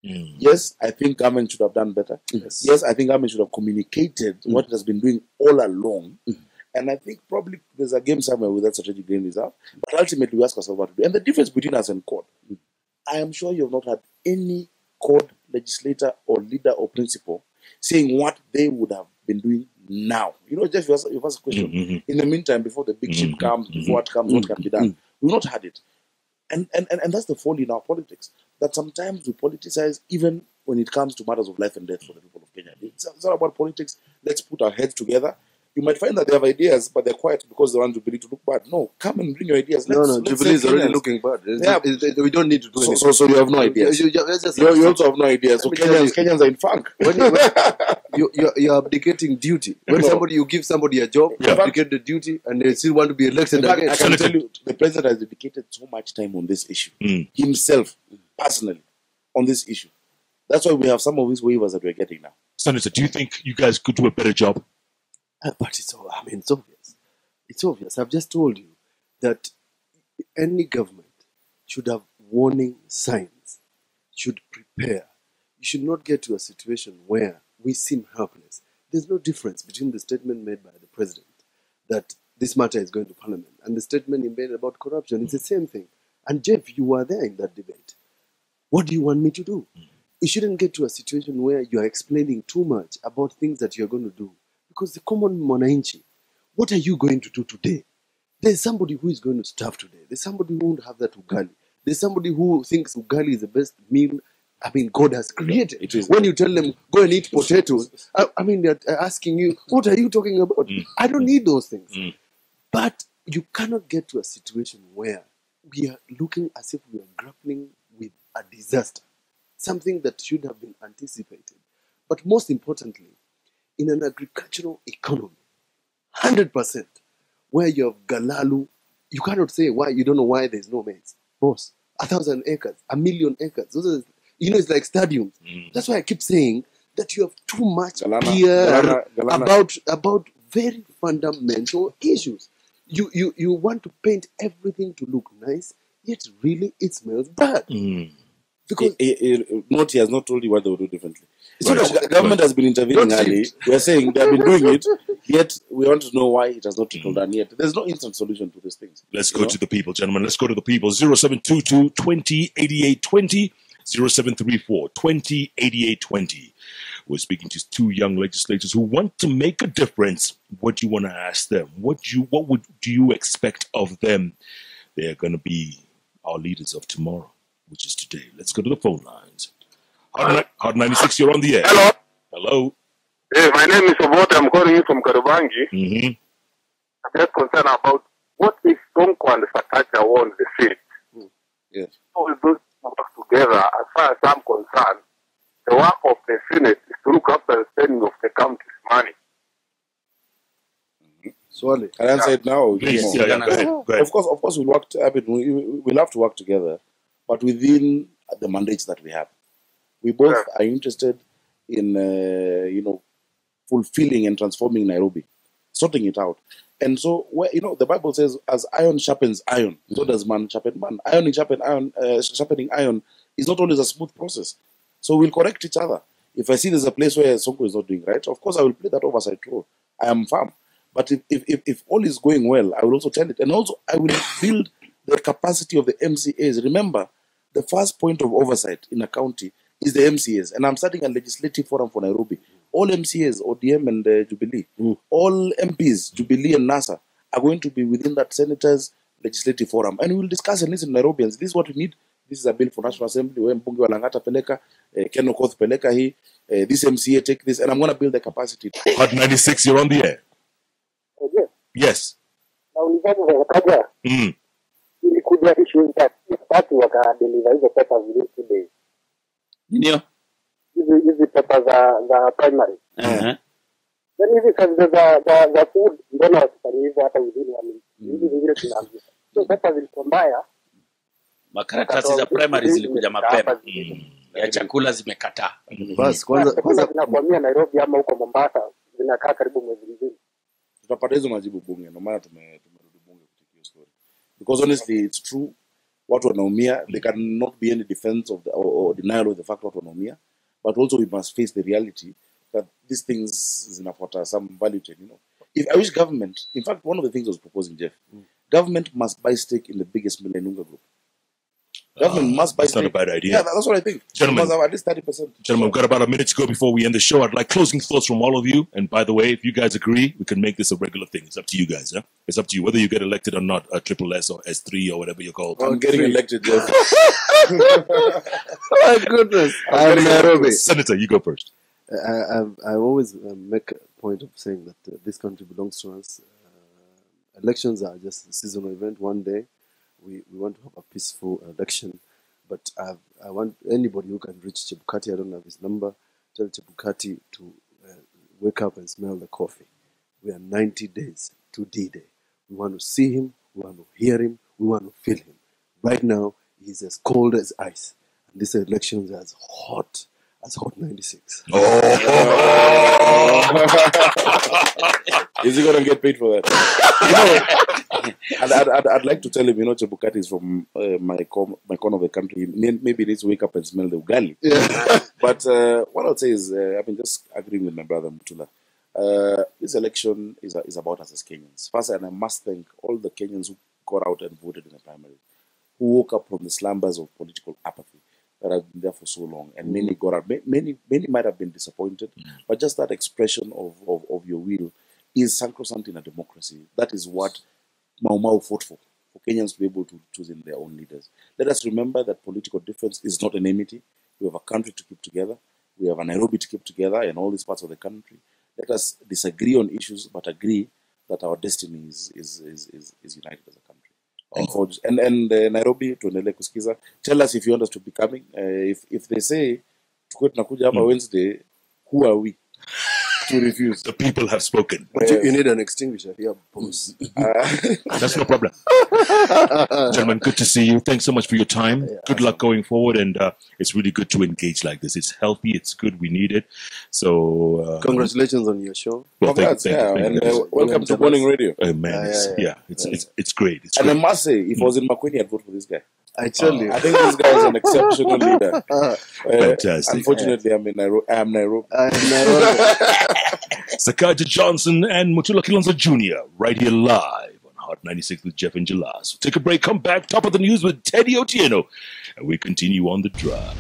Yes, I think government should have done better. Yes, I think government should have communicated what it has been doing all along. And I think probably there's a game somewhere with that strategic grain reserve. But ultimately, we ask ourselves what to do. And the difference between us and court, I am sure you have not had any court legislator or leader or principal saying what they would have been doing now. You know, Jeff, you asked a question. In the meantime, before the big ship comes, before it comes, what can be done? We've not had it. And that's the fall in our politics. That sometimes we politicize even when it comes to matters of life and death for the people of Kenya. It's not about politics. Let's put our heads together. You might find that they have ideas, but they're quiet because they want Jubilee to look bad. No, come and bring your ideas. Jubilee is already looking bad. We don't need to do anything. So you have no ideas. You also have no ideas. So Kenyans are in funk. You're abdicating duty. When you give somebody a job, you abdicate the duty, and they still want to be elected again. I can tell you, the president has dedicated so much time on this issue, himself, personally, on this issue. That's why we have some of these waivers that we're getting now. Senator, do you think you guys could do a better job? But it's obvious. It's obvious. I've just told you that any government should have warning signs, should prepare. You should not get to a situation where we seem helpless. There's no difference between the statement made by the president that this matter is going to Parliament and the statement he made about corruption. It's the same thing. And Jeff, you were there in that debate. What do you want me to do? You shouldn't get to a situation where you're explaining too much about things that you're going to do. Because the common mwananchi, what are you going to do today? There's somebody who is going to starve today. There's somebody who won't have that ugali. There's somebody who thinks ugali is the best meal God has created. When you tell them, go and eat potatoes, they're asking you, what are you talking about? I don't need those things. But you cannot get to a situation where we are looking as if we are grappling with a disaster, something that should have been anticipated. But most importantly, in an agricultural economy, 100%, where you have Galalu, you cannot say why, you don't know why there's no maize. Boss, 1,000 acres, 1,000,000 acres. Those are, it's like stadiums. That's why I keep saying that you have too much fear about very fundamental issues. You want to paint everything to look nice, yet really it smells bad. Because he has not told you what they will do differently. The government has been intervening early. We are saying they have been doing it, yet we want to know why it has not trickled down yet. There's no instant solution to these things. Let's go to the people, gentlemen. Let's go to the people. 0722 20 88 20, 0734 20 88 20. We're speaking to two young legislators who want to make a difference. What do you want to ask them? What do you expect of them? They're going to be our leaders of tomorrow, which is today. Let's go to the phone lines. Hard 96, you're on the air. Hello. Hey, my name is Obot. I'm calling you from Karubangi. I'm just concerned about what if Sonko and Sakaja won the seat. Yes. All those work together, as far as I'm concerned, the work of the Senate is to look after the spending of the country's money. Sorry. Can I answer it now? Please, go ahead. Of course, we'll have to work together, but within the mandates that we have. We both are interested in, fulfilling and transforming Nairobi, sorting it out. And so, the Bible says, as iron sharpens iron, so does man sharpen man. Sharpening iron is not always a smooth process. So we'll correct each other. If I see there's a place where Sonko is not doing right, of course I will play that oversight role. I am firm. But if all is going well, I will also tell it. And also, I will build the capacity of the MCAs. Remember, the first point of oversight in a county is the MCAs. And I'm starting a legislative forum for Nairobi. All MCAs, ODM and Jubilee, all MPs, Jubilee and NASA, are going to be within that Senators Legislative Forum. And we will discuss and listen to Nairobians. This is what we need. This is a bill for National Assembly. Where Mbunge wa Langata peleka, Ken Okoth peleka hii, this MCA take this, and I'm going to build the capacity. Hot 96, you're on the air. Yes. Ilikuja issue tatu wakadeliver hizo papers within 2 days. Ndio. Hizi papers za primary. Then hizi kazi za food mbona wasifanye hivyo hata within 1 week. Hizi zingine tunaanza. So papers zilikuwa mbaya. Makaratasi za primary zilikuja mapema. Ya chakula zimekataa. Bas kwanza tunakwamia Nairobi ama huko Mombasa zinakaa karibu mwezi mzima. Tutapata hizo majibu bunge, no maana tumerudi bunge kutika hiyo story. Because honestly, it's true. watu wanaumia. There cannot be any defense of or denial of the fact watu wanaumia, but also we must face the reality that these things zinafuata some value chain, you know. If I wish government, in fact, one of the things I was proposing, Jeff, government must buy stake in the biggest mill in Unga group. Government must buy That's stake. not a bad idea. Yeah, that's what I think. Gentlemen, must have at least 30%. Gentlemen, we've got about a minute to go before we end the show. I'd like closing thoughts from all of you. And by the way, if you guys agree, we can make this a regular thing. It's up to you guys. Huh? It's up to you whether you get elected or not, Triple S or S3 or whatever you're called. I'm getting elected, Jeff. My goodness. I'm Nairobi. Senator, you go first. I always make a point of saying that this country belongs to us. Elections are just a seasonal event. One day, we want to have a peaceful election. But I want anybody who can reach Chebukati, I don't have his number, tell Chebukati to wake up and smell the coffee. We are 90 days to D-Day. We want to see him, we want to hear him, we want to feel him. Right now, he's as cold as ice. And this election is as hot 96. Is he going to get paid for that? You know, I'd like to tell him, you know, Chebukati is from my corner of the country. Maybe he needs to wake up and smell the ugali. Yeah. But what I'll say is, I've been just agreeing with my brother Mutula. This election is about us as Kenyans. First, and I must thank all the Kenyans who got out and voted in the primary, who woke up from the slumbers of political apathy that have been there for so long, and many got out. Many might have been disappointed, but just that expression of your will is sacrosanct in a democracy. That is what Mau Mau fought for Kenyans to be able to choose in their own leaders. Let us remember that political difference is not enmity. We have a country to keep together. We have a Nairobi to keep together and all these parts of the country. Let us disagree on issues, but agree that our destiny is united as a country. And Nairobi, tuendelee kusikiza. Tell us if you want us to be coming. If they say, tukue tunakuja hapa Wednesday, who are we to refuse? The people have spoken. But you need an extinguisher here, boss. That's no problem. Gentlemen, good to see you. Thanks so much for your time. Yeah, good luck going forward. And it's really good to engage like this. It's healthy. It's good. We need it. So congratulations on your show. Well, Congrats, and welcome to Morning Radio. Man, it's great. It's and great. I must say, if I was in Makwini, I'd vote for this guy. I tell you. I think this guy is an exceptional leader. Fantastic. Unfortunately, I'm Nairobi. Sakaja Johnson and Mutula Kilonzo Jr. right here live on Hot 96 with Jeff and Jalas. So take a break, come back, top of the news with Teddy Otieno, and we continue on the drive.